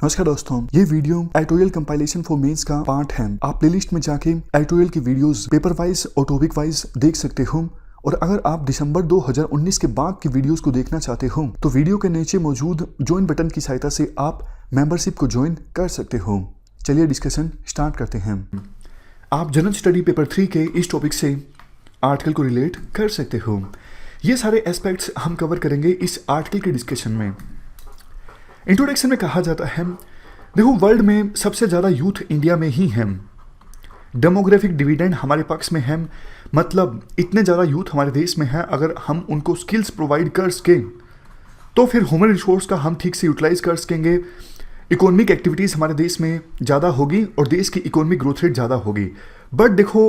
नमस्कार दोस्तों, ये video editorial compilation for mains का पार्ट है। आप प्लेलिस्ट में जाके एडिटोरियल की वीडियोस पेपर वाइज और टॉपिक वाइज देख सकते हो। और अगर आप दिसंबर 2019 के बाद की वीडियोस को देखना चाहते हो तो वीडियो के नीचे मौजूद ज्वाइन बटन की सहायता से आप मेंबरशिप को ज्वाइन कर सकते हो। चलिए डिस्कशन स्टार्ट करते हैं। आप जनरल स्टडी पेपर 3 के इस टॉपिक से आर्टिकल को रिलेट कर सकते हो। ये सारे एस्पेक्ट्स हम कवर करेंगे इस आर्टिकल के डिस्कशन में। इंट्रोडक्शन में कहा जाता है, देखो वर्ल्ड में सबसे ज़्यादा यूथ इंडिया में ही है। डेमोग्राफिक डिविडेंड हमारे पक्ष में है, मतलब इतने ज़्यादा यूथ हमारे देश में है। अगर हम उनको स्किल्स प्रोवाइड कर सकें तो फिर ह्यूमन रिसोर्स का हम ठीक से यूटिलाइज कर सकेंगे। इकोनॉमिक एक्टिविटीज़ हमारे देश में ज़्यादा होगी और देश की इकोनॉमिक ग्रोथ रेट ज़्यादा होगी। बट देखो,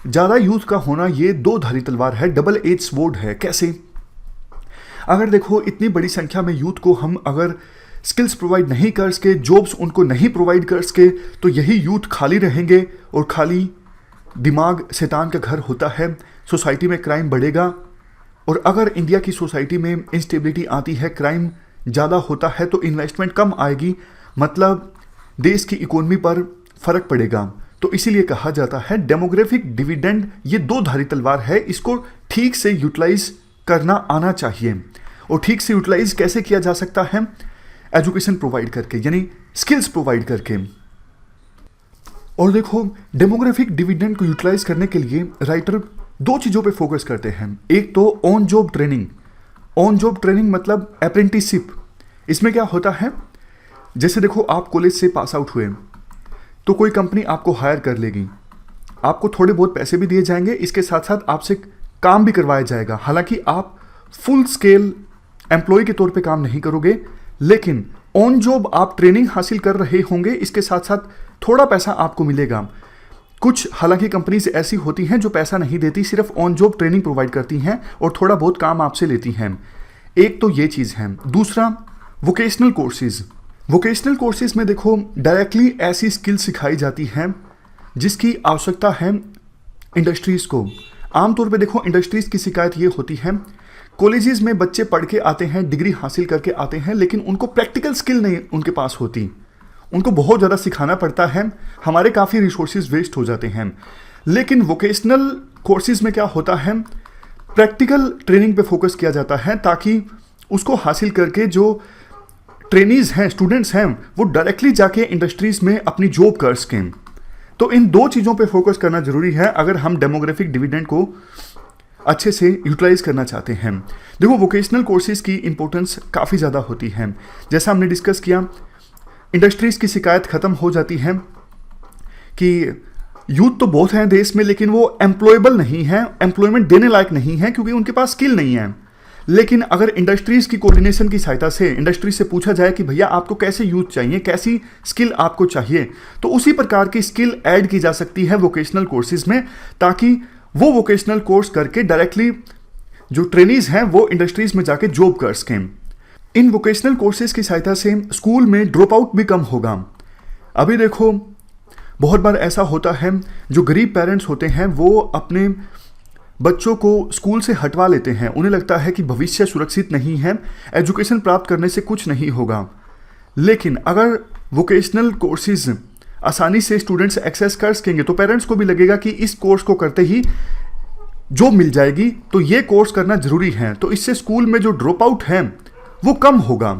ज़्यादा यूथ का होना ये दो धारी तलवार है, डबल एज स्वॉर्ड है। कैसे? अगर देखो इतनी बड़ी संख्या में यूथ को हम अगर स्किल्स प्रोवाइड नहीं कर सके, जॉब्स उनको नहीं प्रोवाइड कर सके, तो यही यूथ खाली रहेंगे और खाली दिमाग शैतान का घर होता है। सोसाइटी में क्राइम बढ़ेगा और अगर इंडिया की सोसाइटी में इंस्टेबिलिटी आती है, क्राइम ज़्यादा होता है, तो इन्वेस्टमेंट कम आएगी, मतलब देश की इकोनॉमी पर फर्क पड़ेगा। तो इसीलिए कहा जाता है डेमोग्राफिक डिविडेंड ये दो धारी तलवार है, इसको ठीक से यूटिलाइज करना आना चाहिए। और ठीक से यूटिलाइज कैसे किया जा सकता है? एजुकेशन प्रोवाइड करके, यानी स्किल्स प्रोवाइड करके। और देखो डेमोग्राफिक डिविडेंड को यूटिलाइज करने के लिए राइटर दो चीज़ों पे फोकस करते हैं। एक तो on job training. On job training मतलब अप्रेंटिसशिप। इसमें क्या होता है, जैसे देखो आप कॉलेज से पास आउट हुए तो कोई कंपनी आपको हायर कर लेगी, आपको थोड़े बहुत पैसे भी दिए जाएंगे, इसके साथ साथ आपसे काम भी करवाया जाएगा। हालांकि आप फुल स्केल एम्प्लॉय के तौर पे काम नहीं करोगे, लेकिन ऑन जॉब आप ट्रेनिंग हासिल कर रहे होंगे, इसके साथ साथ थोड़ा पैसा आपको मिलेगा। कुछ हालांकि कंपनीज ऐसी होती हैं जो पैसा नहीं देती, सिर्फ ऑन जॉब ट्रेनिंग प्रोवाइड करती हैं और थोड़ा बहुत काम आपसे लेती हैं। एक तो ये चीज़ है। दूसरा वोकेशनल कोर्सेज। वोकेशनल कोर्सेज में देखो डायरेक्टली ऐसी स्किल सिखाई जाती हैं जिसकी आवश्यकता है इंडस्ट्रीज़ को। आमतौर पे देखो इंडस्ट्रीज़ की शिकायत ये होती है, कॉलेजेस में बच्चे पढ़ के आते हैं, डिग्री हासिल करके आते हैं, लेकिन उनको प्रैक्टिकल स्किल नहीं उनके पास होती। उनको बहुत ज़्यादा सिखाना पड़ता है, हमारे काफ़ी रिसोर्सेज वेस्ट हो जाते हैं। लेकिन वोकेशनल कोर्सेज में क्या होता है, प्रैक्टिकल ट्रेनिंग पे फोकस किया जाता है ताकि उसको हासिल करके जो ट्रेनीज हैं, स्टूडेंट्स हैं, वो डायरेक्टली जाके इंडस्ट्रीज़ में अपनी जॉब कर सकें। तो इन दो चीज़ों पे फोकस करना ज़रूरी है अगर हम डेमोग्राफिक डिविडेंड को अच्छे से यूटिलाइज करना चाहते हैं। देखो वोकेशनल कोर्सेज की इंपॉर्टेंस काफ़ी ज़्यादा होती है। जैसा हमने डिस्कस किया, इंडस्ट्रीज़ की शिकायत ख़त्म हो जाती है कि यूथ तो बहुत हैं देश में, लेकिन वो एम्प्लॉयबल नहीं है, एम्प्लॉयमेंट देने लायक नहीं है क्योंकि उनके पास स्किल नहीं है। लेकिन अगर इंडस्ट्रीज़ की कोऑर्डिनेशन की सहायता से इंडस्ट्री से पूछा जाए कि भैया आपको कैसे यूथ चाहिए, कैसी स्किल आपको चाहिए, तो उसी प्रकार की स्किल ऐड की जा सकती है वोकेशनल कोर्सेज में, ताकि वो वोकेशनल कोर्स करके डायरेक्टली जो ट्रेनीज हैं वो इंडस्ट्रीज में जाके जॉब कर सकें। इन वोकेशनल कोर्सेज की सहायता से स्कूल में ड्रॉप आउट भी कम होगा। अभी देखो बहुत बार ऐसा होता है, जो गरीब पेरेंट्स होते हैं वो अपने बच्चों को स्कूल से हटवा लेते हैं। उन्हें लगता है कि भविष्य सुरक्षित नहीं है, एजुकेशन प्राप्त करने से कुछ नहीं होगा। लेकिन अगर वोकेशनल कोर्सेज आसानी से स्टूडेंट्स एक्सेस कर सकेंगे तो पेरेंट्स को भी लगेगा कि इस कोर्स को करते ही जॉब मिल जाएगी, तो ये कोर्स करना जरूरी है। तो इससे स्कूल में जो ड्रॉप आउट है वो कम होगा।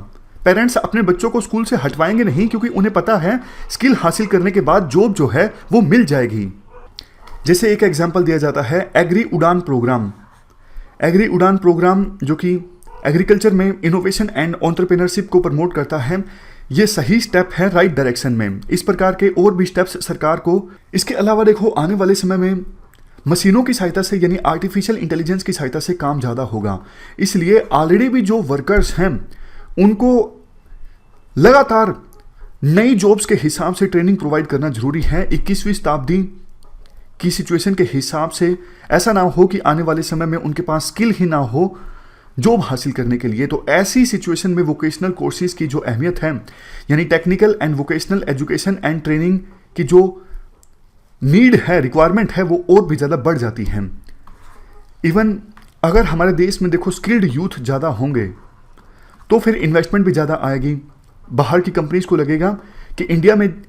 पेरेंट्स अपने बच्चों को स्कूल से हटवाएंगे नहीं, क्योंकि उन्हें पता है स्किल हासिल करने के बाद जॉब जो है वो मिल जाएगी। जैसे एक एग्जाम्पल दिया जाता है एग्री उड़ान प्रोग्राम। एग्री उड़ान प्रोग्राम जो कि एग्रीकल्चर में इनोवेशन एंड एंटरप्रेन्योरशिप को प्रमोट करता है, ये सही स्टेप है राइट डायरेक्शन में। इस प्रकार के और भी स्टेप्स सरकार को, इसके अलावा देखो आने वाले समय में मशीनों की सहायता से, यानी आर्टिफिशियल इंटेलिजेंस की सहायता से काम ज़्यादा होगा। इसलिए ऑलरेडी भी जो वर्कर्स हैं उनको लगातार नई जॉब्स के हिसाब से ट्रेनिंग प्रोवाइड करना जरूरी है। 21वीं शताब्दी की सिचुएशन के हिसाब से ऐसा ना हो कि आने वाले समय में उनके पास स्किल ही ना हो जॉब हासिल करने के लिए। तो ऐसी सिचुएशन में वोकेशनल कोर्सेज की जो अहमियत है, यानी technical and vocational education and training की जो नीड है, रिक्वायरमेंट है, वो और भी ज़्यादा बढ़ जाती है। इवन अगर हमारे देश में देखो स्किल्ड यूथ ज़्यादा होंगे तो फिर इन्वेस्टमेंट भी ज़्यादा आएगी, बाहर की कंपनीज को लगेगा कि इंडिया में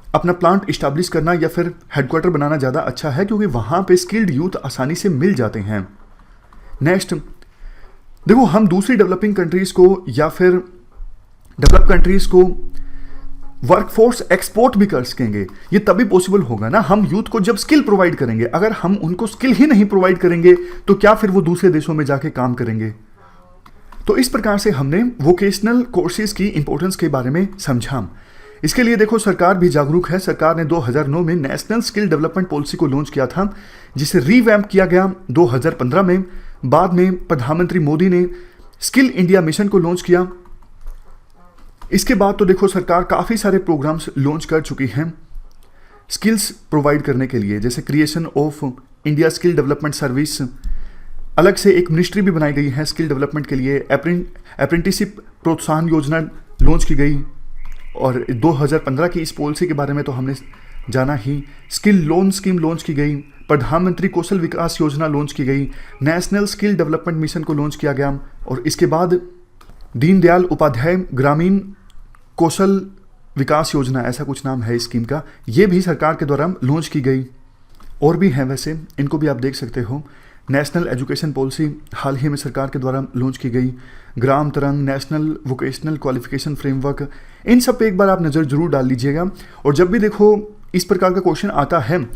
अपना प्लांट इस्टेब्लिश करना या फिर हेडक्वार्टर बनाना ज़्यादा अच्छा है, क्योंकि वहाँ पे स्किल्ड यूथ आसानी से मिल जाते हैं। नेक्स्ट देखो, हम दूसरी डेवलपिंग कंट्रीज़ को या फिर डेवलप कंट्रीज़ को वर्कफोर्स एक्सपोर्ट भी कर सकेंगे। ये तभी पॉसिबल होगा ना, हम यूथ को जब स्किल प्रोवाइड करेंगे। अगर हम उनको स्किल ही नहीं प्रोवाइड करेंगे तो क्या फिर वो दूसरे देशों में जाके काम करेंगे। तो इस प्रकार से हमने वोकेशनल कोर्सेज की इंपॉर्टेंस के बारे में समझा। इसके लिए देखो सरकार भी जागरूक है। सरकार ने 2009 में नेशनल स्किल डेवलपमेंट पॉलिसी को लॉन्च किया था, जिसे रीवैम्प किया गया 2015 में। बाद में प्रधानमंत्री मोदी ने स्किल इंडिया मिशन को लॉन्च किया। इसके बाद तो देखो सरकार काफ़ी सारे प्रोग्राम्स लॉन्च कर चुकी हैं स्किल्स प्रोवाइड करने के लिए, जैसे creation of India skill development service, अलग से एक मिनिस्ट्री भी बनाई गई है स्किल डेवलपमेंट के लिए। अप्रेंटिसशिप प्रोत्साहन योजना लॉन्च की गई, और 2015 की इस पॉलिसी के बारे में तो हमने जाना ही। स्किल लोन स्कीम लॉन्च की गई, प्रधानमंत्री कौशल विकास योजना लॉन्च की गई, नेशनल स्किल डेवलपमेंट मिशन को लॉन्च किया गया, और इसके बाद दीनदयाल उपाध्याय ग्रामीण कौशल विकास योजना, ऐसा कुछ नाम है इस स्कीम का, ये भी सरकार के द्वारा लॉन्च की गई। और भी हैं वैसे, इनको भी आप देख सकते हो। नेशनल एजुकेशन पॉलिसी हाल ही में सरकार के द्वारा लॉन्च की गई, ग्राम तरंग, नेशनल वोकेशनल क्वालिफिकेशन फ्रेमवर्क, इन सब पे एक बार आप नज़र जरूर डाल लीजिएगा। और जब भी देखो इस प्रकार का क्वेश्चन आता है,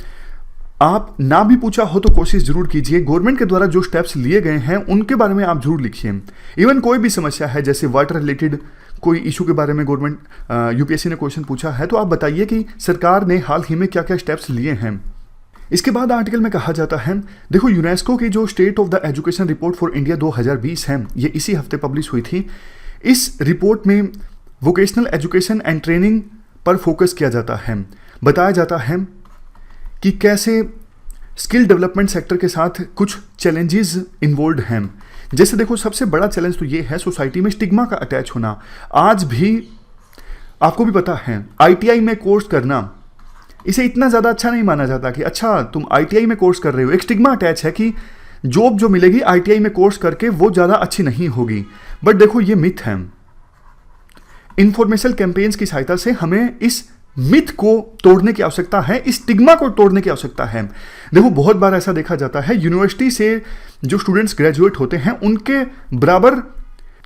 आप ना भी पूछा हो तो कोशिश जरूर कीजिए, गवर्नमेंट के द्वारा जो स्टेप्स लिए गए हैं उनके बारे में आप जरूर लिखिए। इवन कोई भी समस्या है, जैसे वाटर रिलेटेड कोई इशू के बारे में गवर्नमेंट यूपीएससी ने क्वेश्चन पूछा है, तो आप बताइए कि सरकार ने हाल ही में क्या क्या स्टेप्स लिए हैं। इसके बाद आर्टिकल में कहा जाता है, देखो यूनेस्को की जो state of the education report for India 2020 है, ये इसी हफ्ते पब्लिश हुई थी। इस रिपोर्ट में वोकेशनल एजुकेशन एंड ट्रेनिंग पर फोकस किया जाता है। बताया जाता है कि कैसे स्किल डेवलपमेंट सेक्टर के साथ कुछ चैलेंजेस इन्वॉल्व हैं। जैसे देखो सबसे बड़ा चैलेंज तो ये है सोसाइटी में स्टिग्मा का अटैच होना। आज भी आपको भी पता है आईटीआई में कोर्स करना, इसे इतना ज़्यादा अच्छा नहीं माना जाता कि अच्छा तुम आईटीआई में कोर्स कर रहे हो। एक स्टिग्मा अटैच है कि जॉब जो मिलेगी आईटीआई में कोर्स करके वो ज़्यादा अच्छी नहीं होगी। बट देखो ये मिथ है। इंफॉर्मेशनल कैंपेन्स की सहायता से हमें इस मिथ को तोड़ने की आवश्यकता है, इस स्टिग्मा को तोड़ने की आवश्यकता है। देखो बहुत बार ऐसा देखा जाता है, यूनिवर्सिटी से जो स्टूडेंट्स ग्रेजुएट होते हैं उनके बराबर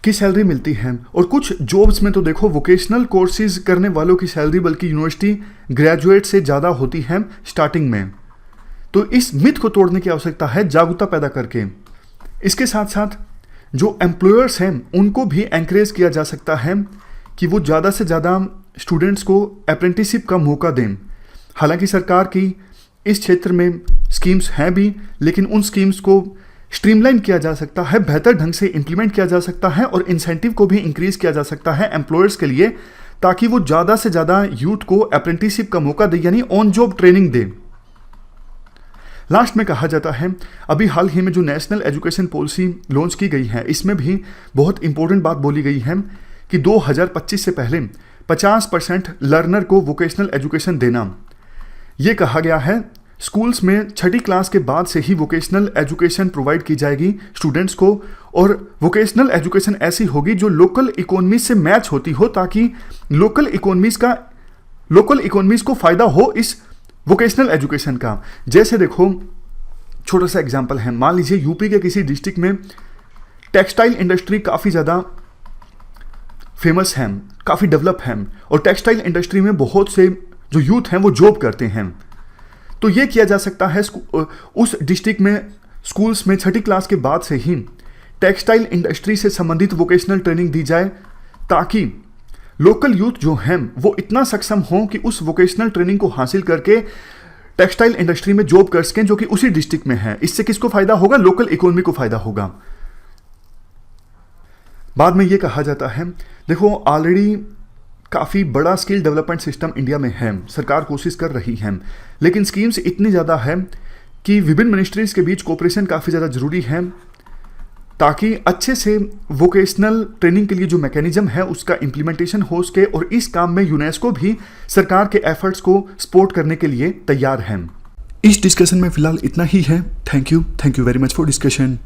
की सैलरी मिलती है, और कुछ जॉब्स में तो देखो वोकेशनल कोर्सेज करने वालों की सैलरी बल्कि यूनिवर्सिटी ग्रेजुएट से ज़्यादा होती है स्टार्टिंग में। तो इस मिथ को तोड़ने की आवश्यकता है जागरूकता पैदा करके। इसके साथ साथ जो एम्प्लॉयर्स हैं उनको भी एनकरेज किया जा सकता है कि वो ज़्यादा से ज़्यादा स्टूडेंट्स को अप्रेंटिसशिप का मौका दें। हालांकि सरकार की इस क्षेत्र में स्कीम्स हैं भी, लेकिन उन स्कीम्स को स्ट्रीमलाइन किया जा सकता है, बेहतर ढंग से इंप्लीमेंट किया जा सकता है, और इंसेंटिव को भी इंक्रीज किया जा सकता है एम्प्लॉयर्स के लिए, ताकि वो ज़्यादा से ज़्यादा यूथ को अप्रेंटिसशिप का मौका दे, यानी on job training they. Last में कहा जाता है, अभी हाल ही में जो नेशनल एजुकेशन पॉलिसी लॉन्च की गई है, इसमें भी बहुत इंपॉर्टेंट बात बोली गई है कि 2025 से पहले 50% लर्नर को वोकेशनल एजुकेशन देना। ये कहा गया है स्कूल्स में 6ठी क्लास के बाद से ही वोकेशनल एजुकेशन प्रोवाइड की जाएगी स्टूडेंट्स को, और वोकेशनल एजुकेशन ऐसी होगी जो लोकल इकोनॉमी से मैच होती हो, ताकि लोकल इकोनॉमीज को फ़ायदा हो इस वोकेशनल एजुकेशन का। जैसे देखो छोटा सा एग्जांपल है, मान लीजिए यूपी के किसी डिस्ट्रिक्ट में टेक्सटाइल इंडस्ट्री काफ़ी ज़्यादा फेमस है, काफ़ी डेवलप है, और टेक्सटाइल इंडस्ट्री में बहुत से जो यूथ हैं वो जॉब करते हैं। तो ये किया जा सकता है उस डिस्ट्रिक्ट में स्कूल्स में 6ठी क्लास के बाद से ही टेक्सटाइल इंडस्ट्री से संबंधित वोकेशनल ट्रेनिंग दी जाए, ताकि लोकल यूथ जो हैं वो इतना सक्षम हों कि उस वोकेशनल ट्रेनिंग को हासिल करके टेक्सटाइल इंडस्ट्री में जॉब कर सकें, जो कि उसी डिस्ट्रिक्ट में है। इससे किसको फायदा होगा? लोकल इकोनॉमी को फायदा होगा। बाद में ये कहा जाता है, देखो ऑलरेडी काफ़ी बड़ा स्किल डेवलपमेंट सिस्टम इंडिया में है, सरकार कोशिश कर रही है, लेकिन स्कीम्स इतनी ज़्यादा है कि विभिन्न मिनिस्ट्रीज़ के बीच कोऑपरेशन काफ़ी ज़्यादा ज़रूरी है, ताकि अच्छे से वोकेशनल ट्रेनिंग के लिए जो मैकेनिज्म है उसका इम्प्लीमेंटेशन हो सके, और इस काम में यूनेस्को भी सरकार के एफर्ट्स को सपोर्ट करने के लिए तैयार है। इस डिस्कशन में फिलहाल इतना ही है। Thank you very much for discussion.